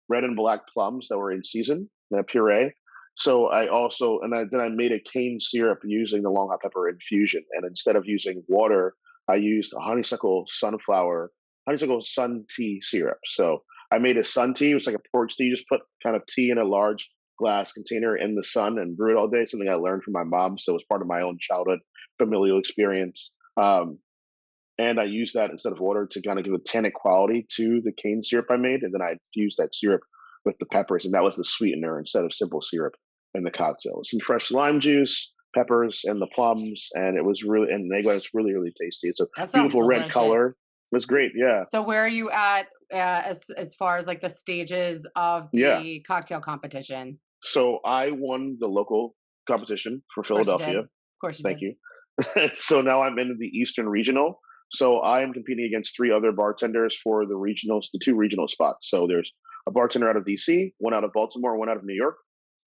red and black plums that were in season, a puree. So I also, then I made a cane syrup using the long hot pepper infusion. And instead of using water, I used a honeysuckle sun tea syrup. So I made a sun tea. It was like a porch tea. You just put kind of tea in a large glass container in the sun and brew it all day. Something I learned from my mom. So it was part of my own childhood familial experience. And I used that instead of water to kind of give a tannic quality to the cane syrup I made. And then I infused that syrup with the peppers, and that was the sweetener instead of simple syrup in the cocktail. Some fresh lime juice, peppers, and the plums, and it was really, and the egg white was really, really tasty. It's a That sounds beautiful red color. delicious. It was great. Yeah. So where are you at as far as like the stages of Yeah. the cocktail competition? So I won the local competition for Of course you did. Philadelphia. Of course you Thank did. you. So now I'm in the Eastern Regional. So I am competing against three other bartenders for the two regional spots. So there's a bartender out of DC, one out of Baltimore, one out of New York.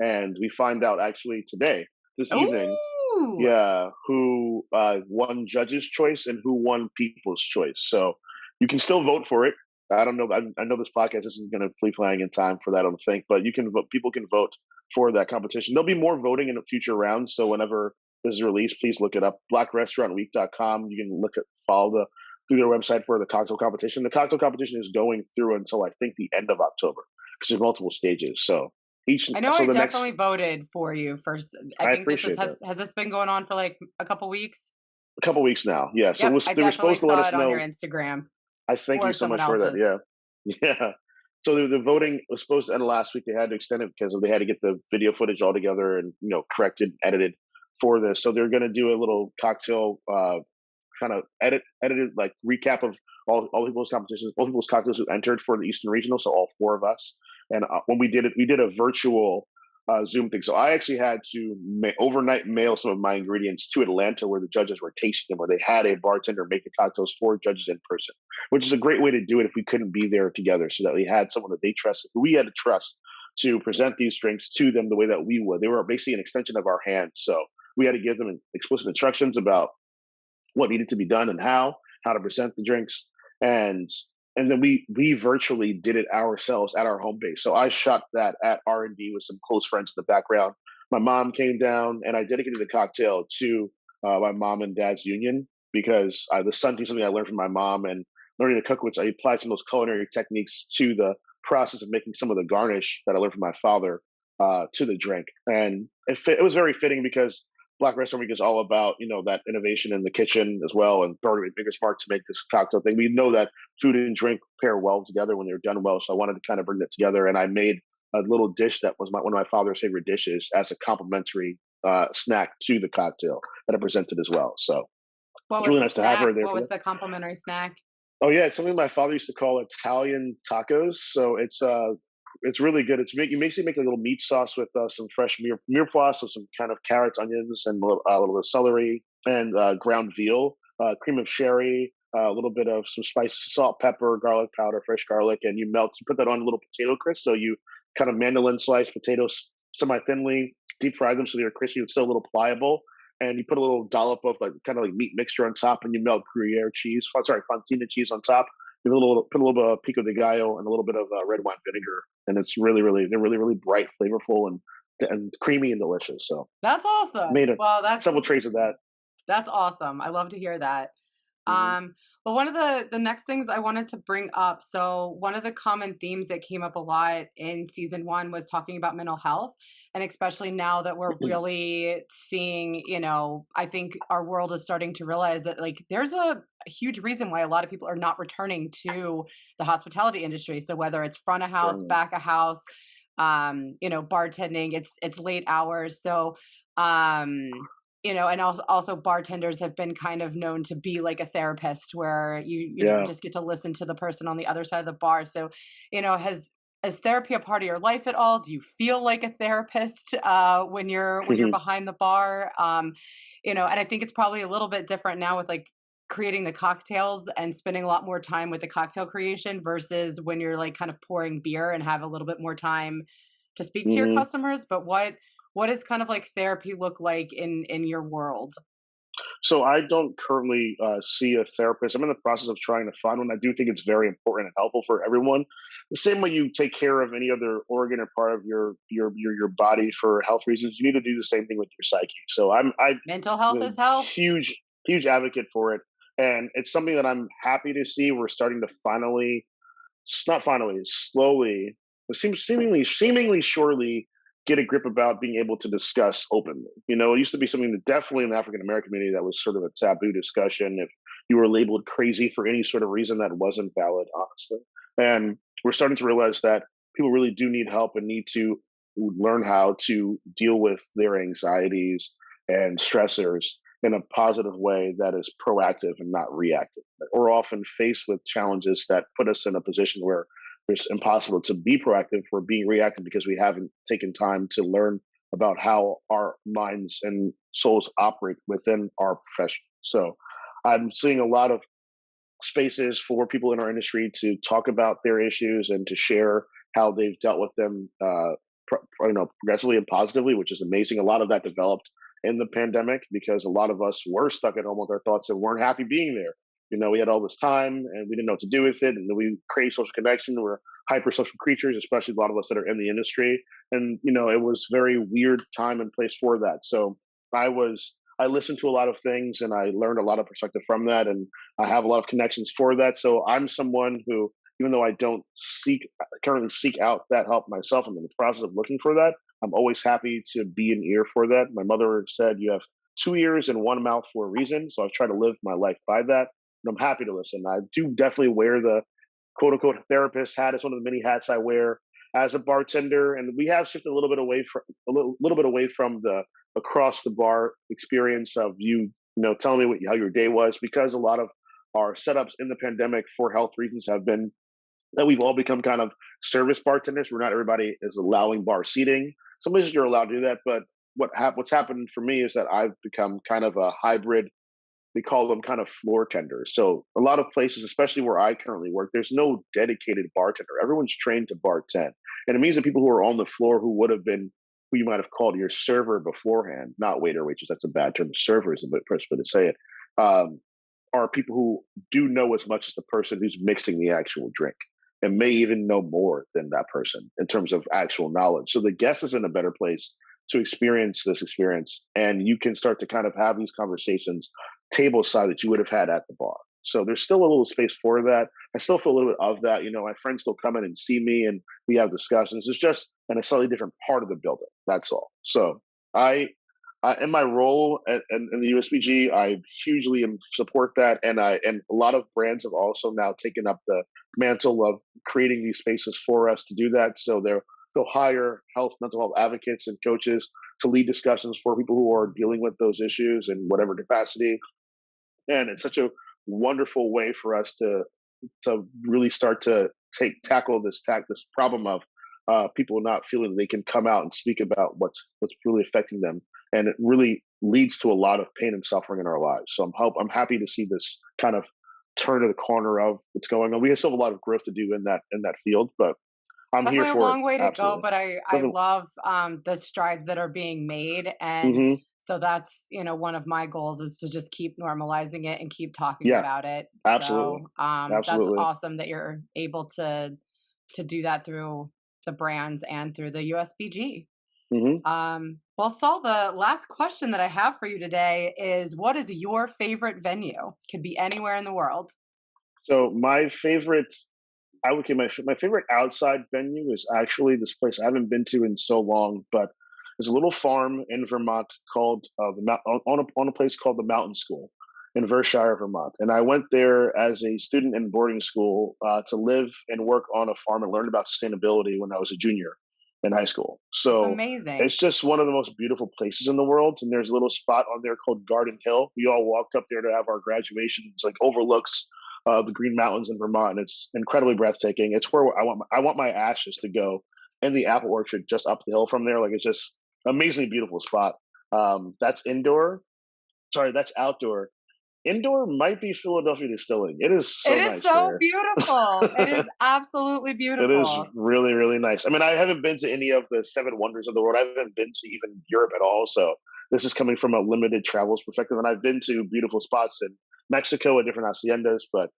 And we find out actually today, this evening, Ooh. yeah, who won Judge's Choice and who won People's Choice. So you can still vote for it. I don't know. I know this podcast isn't going to be playing in time for that, I don't think, but you can vote. People can vote for that competition. There'll be more voting in the future rounds. So whenever this is released, please look it up. BlackRestaurantWeek.com. You can follow through their website for the cocktail competition. The cocktail competition is going through until I think the end of October because there's multiple stages. So I know I the definitely next, voted for you first. I I think this is appreciate that. has this been going on for like a couple weeks? A couple weeks now. Yeah. So Yep, I they were definitely supposed to let saw us it on your know. Instagram I thank you or so someone much for that. else's. Yeah. Yeah. So the voting was supposed to end last week. They had to extend it because they had to get the video footage all together and corrected, edited for this. So they're going to do a little cocktail kind of edited like recap of all people's competitions, all people's cocktails who entered for the Eastern Regional. So all four of us. And when we did it, we did a virtual Zoom thing. So I actually had to overnight mail some of my ingredients to Atlanta, where the judges were tasting them, where they had a bartender make the cocktails for judges in person, which is a great way to do it if we couldn't be there together. So that we had someone that they trusted, who we had to trust to present these drinks to them the way that we would. They were basically an extension of our hands. So we had to give them explicit instructions about what needed to be done and how to present the drinks. And then we virtually did it ourselves at our home base. So I shot that at R&D with some close friends in the background. My mom came down, and I dedicated the cocktail to my mom and dad's union because the sun tea is something I learned from my mom, and learning to cook, which I applied some of those culinary techniques to the process of making some of the garnish that I learned from my father to the drink. And it was very fitting because Black Restaurant Week is all about that innovation in the kitchen as well, and Burger Maker's Mark to make this cocktail thing. We know that food and drink pair well together when they're done well, so I wanted to kind of bring that together. And I made a little dish that was one of my father's favorite dishes as a complimentary snack to the cocktail that I presented as well. So What it's was really the nice to have her snack? there What for was that. the complimentary snack? Oh yeah, it's something my father used to call Italian tacos. So it's really good. You basically make a little meat sauce with some fresh mirepoix, so some kind of carrots, onions, and a little bit of celery and ground veal, cream of sherry, a little bit of some spice, salt, pepper, garlic powder, fresh garlic, and you put that on little potato crisps. So you kind of mandolin slice potatoes, semi-thinly, deep fry them so they're crispy and still a little pliable. And you put a little dollop of like kind of like meat mixture on top, and you melt Gruyere cheese. Sorry, fontina cheese on top. You put a little bit of pico de gallo and a little bit of red wine vinegar, and it's they're really really bright, flavorful, and creamy and delicious. So That's awesome. made a Well, several trays of that. that's awesome. I love to hear that. Hmm. But one of the next things I wanted to bring up, so one of the common themes that came up a lot in season one was talking about mental health, and especially now that we're really seeing, I think our world is starting to realize that like there's a huge reason why a lot of people are not returning to the hospitality industry. So whether it's front of house, Certainly. back of house, bartending, it's late hours. So um and also bartenders have been kind of known to be like a therapist where you Yeah. just get to listen to the person on the other side of the bar. So, has therapy a part of your life at all? Do you feel like a therapist when you're behind the bar? And I think it's probably a little bit different now with like creating the cocktails and spending a lot more time with the cocktail creation versus when you're like kind of pouring beer and have a little bit more time to speak to your Hmm. customers. But what does kind of like therapy look like in your world? So I don't currently see a therapist. I'm in the process of trying to find one. I do think it's very important and helpful for everyone. The same way you take care of any other organ or part of your body for health reasons, you need to do the same thing with your psyche. So I'm Mental health a is health? huge advocate for it, and it's something that I'm happy to see. We're starting to finally, not finally, slowly, but seemingly surely get a grip about being able to discuss openly. It used to be something that definitely in the African American community that was sort of a taboo discussion. If you were labeled crazy for any sort of reason that wasn't valid, honestly. And we're starting to realize that people really do need help and need to learn how to deal with their anxieties and stressors in a positive way that is proactive and not reactive. We're often faced with challenges that put us in a position where it's impossible to be proactive. We're being reactive because we haven't taken time to learn about how our minds and souls operate within our profession. So I'm seeing a lot of spaces for people in our industry to talk about their issues and to share how they've dealt with them, progressively and positively, which is amazing. A lot of that developed in the pandemic because a lot of us were stuck at home with our thoughts and weren't happy being there. We had all this time and we didn't know what to do with it, and we crave social connection. We're hyper social creatures, especially a lot of us that are in the industry. And it was very weird time and place for that. So I listened to a lot of things and I learned a lot of perspective from that, and I have a lot of connections for that. So I'm someone who, even though I don't currently seek out that help myself, I'm in the process of looking for that. I'm always happy to be an ear for that. My mother said, "You have two ears and one mouth for a reason." So I've tried to live my life by that. And I'm happy to listen. I do definitely wear the quote unquote therapist hat. It's one of the many hats I wear as a bartender. And we have shifted a little bit away from the across the bar experience of telling me how your day was, because a lot of our setups in the pandemic for health reasons have been that we've all become kind of service bartenders, where not everybody is allowing bar seating. Some places you're allowed to do that, but what's happened for me is that I've become kind of a hybrid. We call them kind of floor tenders. So a lot of places, especially where I currently work, there's no dedicated bartender. Everyone's trained to bartend, and it means that people who are on the floor who would have been who you might have called your server beforehand, not waiter, waitress. That's a bad term. Server is a bit person to say it. Um, are people who do know as much as the person who's mixing the actual drink and may even know more than that person in terms of actual knowledge. So the guest is in a better place to experience this experience, and you can start to kind of have these conversations table side that you would have had at the bar. So there's still a little space for that. I still feel a little bit of that. My friends still come in and see me and we have discussions. It's just in a slightly different part of the building. That's all. So in my role in the USBG, I hugely support that, and a lot of brands have also now taken up the mantle of creating these spaces for us to do that. So they'll hire mental health advocates and coaches to lead discussions for people who are dealing with those issues in whatever capacity. And it's such a wonderful way for us to really start to tackle this problem of people not feeling they can come out and speak about what's really affecting them, and it really leads to a lot of pain and suffering in our lives. So I'm happy to see this kind of turn of the corner of what's going on. We still have a lot of growth to do in that field, but I'm here Definitely a for it. long way to go, Absolutely. but I Nothing. love, the strides that are being made, and Hmm. so that's, one of my goals is to just keep normalizing it and keep talking Yeah, about it. absolutely. So, that's Absolutely. awesome that you're able to do that through the brands and through the USBG. Hmm. Well, Saul, the last question that I have for you today is what is your favorite venue? Could be anywhere in the world. So my favorite, I would say my favorite outside venue is actually this place I haven't been to in so long, but there's a little farm in Vermont called on a place called the Mountain School in Vershire, Vermont. And I went there as a student in boarding school to live and work on a farm and learn about sustainability when I was a junior in high school. That's So amazing. it's just one of the most beautiful places in the world. And there's a little spot on there called Garden Hill. We all walked up there to have our graduation. It's like overlooks the Green Mountains in Vermont. And it's incredibly breathtaking. It's where I want my ashes to go in the apple orchard just up the hill from there. Like it's just amazingly beautiful spot. That's indoor. Sorry, that's outdoor. Indoor might be Philadelphia Distilling. It is It so is nice so there. beautiful. It is absolutely It is beautiful. really, really nice. I mean, I haven't been to any of the seven wonders of the world. I haven't been to even Europe at all. So this is coming from a limited travels perspective. And I've been to beautiful spots in Mexico at different haciendas. But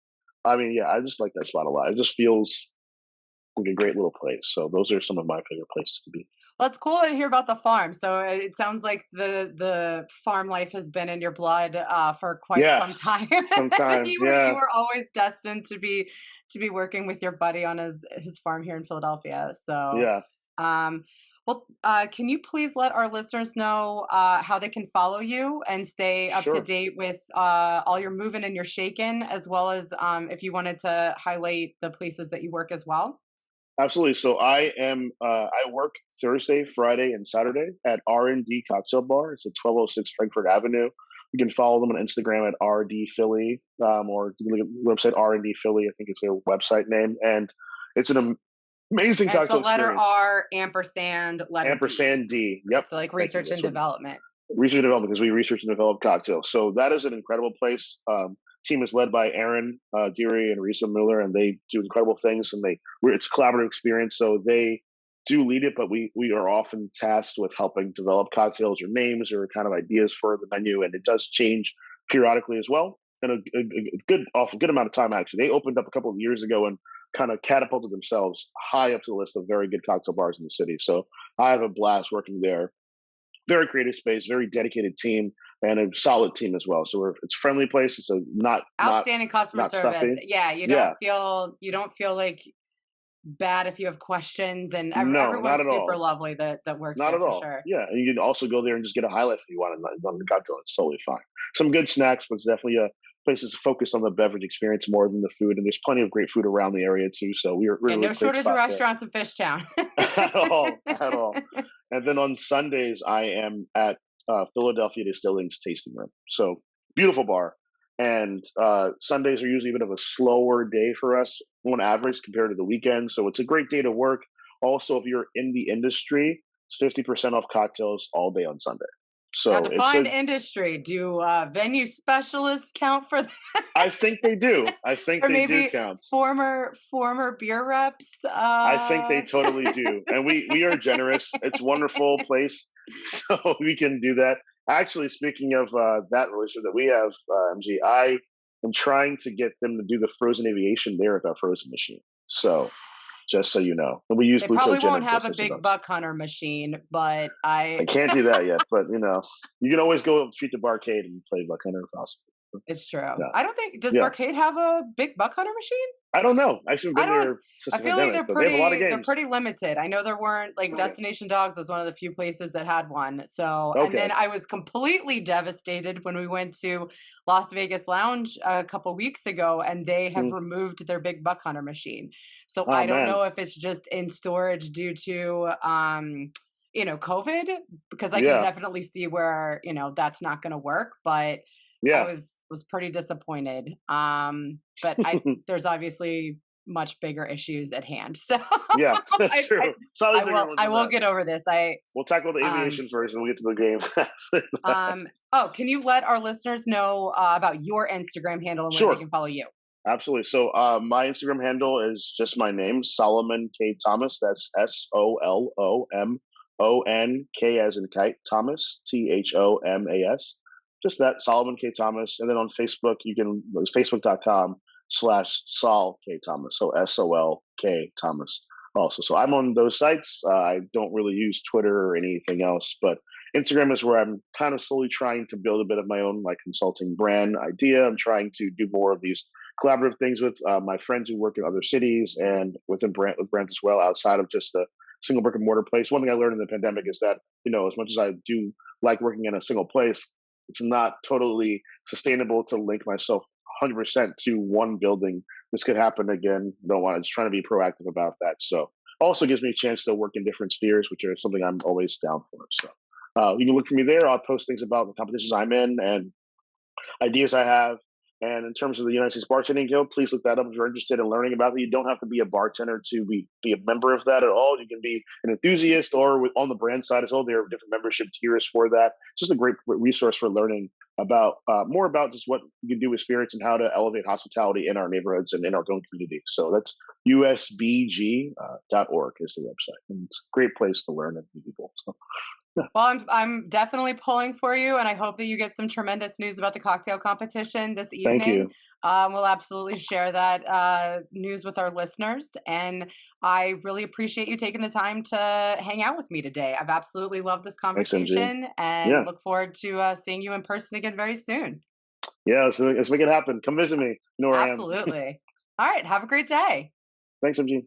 I mean, yeah, I just like that spot a lot. It just feels like a great little place. So those are some of my favorite places to be. Well, it's cool to hear about the farm. So it sounds like the farm life has been in your blood for quite Yeah, some time. sometime. You Yeah, were always destined to be working with your buddy on his farm here in Philadelphia. So, yeah, um, well, can you please let our listeners know how they can follow you and stay up to sure. date with all your moving and your shaking, as well as if you wanted to highlight the places that you work as well? Absolutely. So I work Thursday, Friday, and Saturday at R&D Cocktail Bar. It's at 1206 Frankfurt Avenue. You can follow them on Instagram at RD Philly, or you can look at the website R&D Philly. I think it's their website name, and it's an amazing And it's the cocktail letter experience. R ampersand letter D. Ampersand D. Yep. So like Thank you. research and That's what development. research and development, because we research and develop cocktails. So that is an incredible place. Team is led by Aaron Deary and Risa Miller, and they do incredible things. And it's a collaborative experience. So they do lead it, but we are often tasked with helping develop cocktails or names or kind of ideas for the menu, and it does change periodically as well. And a good amount of time actually. They opened up a couple of years ago and kind of catapulted themselves high up to the list of very good cocktail bars in the city. So I have a blast working there. Very creative space, very dedicated team, and a solid team as well. So it's a friendly place. It's a Outstanding customer not service. stuffy. Yeah, Yeah, you don't feel like bad if you have questions, and no, not everyone's at super all, lovely that works not there at for all. sure. Yeah, and you can also go there and just get a highlight if you want on the cocktail. It's totally fine. Some good snacks, but it's definitely a place that's focused on the beverage experience more than the food. And there's plenty of great food around the area too. So we're Yeah, a really no great shortage of spot there. restaurants in Fishtown. At all, at all. And then on Sundays, I am at Philadelphia Distilling's tasting room. So beautiful bar. And Sundays are usually a bit of a slower day for us on average compared to the weekend. So it's a great day to work. Also, if you're in the industry, it's 50% off cocktails all day on Sunday. Now, So it's define a, industry. Do venue specialists count for that? I think they do. I think Or they do maybe count. former beer reps? I think they totally do. And we are generous. It's a wonderful place. So we can do that. Actually, speaking of that relationship that we have, MG, I am trying to get them to do the frozen aviation there at our frozen machine. So just so you know, and we use They Blue Coat probably Gin won't and for have a system big dogs. buck hunter machine, but I can't do that yet, but you can always go treat the barcade and play Buck Hunter if possible. it's true. Yeah, I don't think does yeah. Barcade have a big buck hunter machine? I don't know. I haven't I been don't there since I the feel like pandemic, but they have a lot of they're games. pretty limited. I know there weren't like Okay. Destination Dogs was one of the few places that had one. So, and then Okay. I was completely devastated when we went to Las Vegas Lounge a couple weeks ago and they have Mm. removed their big buck hunter machine. So, Oh I don't man. know if it's just in storage due to COVID, because I can Yeah. definitely see where, that's not going to work, but I Yeah. was pretty disappointed. But there's obviously much bigger issues at hand. So Yeah, that's true. Slightly bigger ones I than will that. get over this. We'll tackle the Um aviation first, and we'll get to the game. oh, can you let our listeners know about your Instagram handle and where they Sure, can follow you? Absolutely. So my Instagram handle is just my name, Solomon K Thomas. That's SOLOMONK as in kite, Thomas, THOMAS. Just that, Solomon K Thomas. And then on Facebook, you can, it's facebook.com/Sol K Thomas. So SOLK Thomas also. So I'm on those sites. I don't really use Twitter or anything else, but Instagram is where I'm kind of slowly trying to build a bit of my own like consulting brand idea. I'm trying to do more of these collaborative things with my friends who work in other cities and with brands as well outside of just the single brick and mortar place. One thing I learned in the pandemic is that, as much as I do like working in a single place, it's not totally sustainable to link myself 100% to one building. This could happen again. Don't want to, just trying to be proactive about that. So also gives me a chance to work in different spheres, which are something I'm always down for. So you can look for me there. I'll post things about the competitions I'm in and ideas I have. And in terms of the United States Bartending Guild, please look that up if you're interested in learning about it. You don't have to be a bartender to be a member of that at all. You can be an enthusiast or on the brand side as well. There are different membership tiers for that. It's just a great resource for learning about more about just what you can do with spirits and how to elevate hospitality in our neighborhoods and in our own community. So that's USBG.org is the website. And it's a great place to learn and meet people. So, yeah, Well, I'm definitely pulling for you, and I hope that you get some tremendous news about the cocktail competition this thank evening. you. We'll absolutely share that news with our listeners, and I really appreciate you taking the time to hang out with me today. I've absolutely loved this Thanks, MG. conversation, and Yeah. look forward to seeing you in person again very soon. Yeah, let's make it happen. Come visit me. You know where I am. Absolutely. All right. Have a great day. Thanks, MG.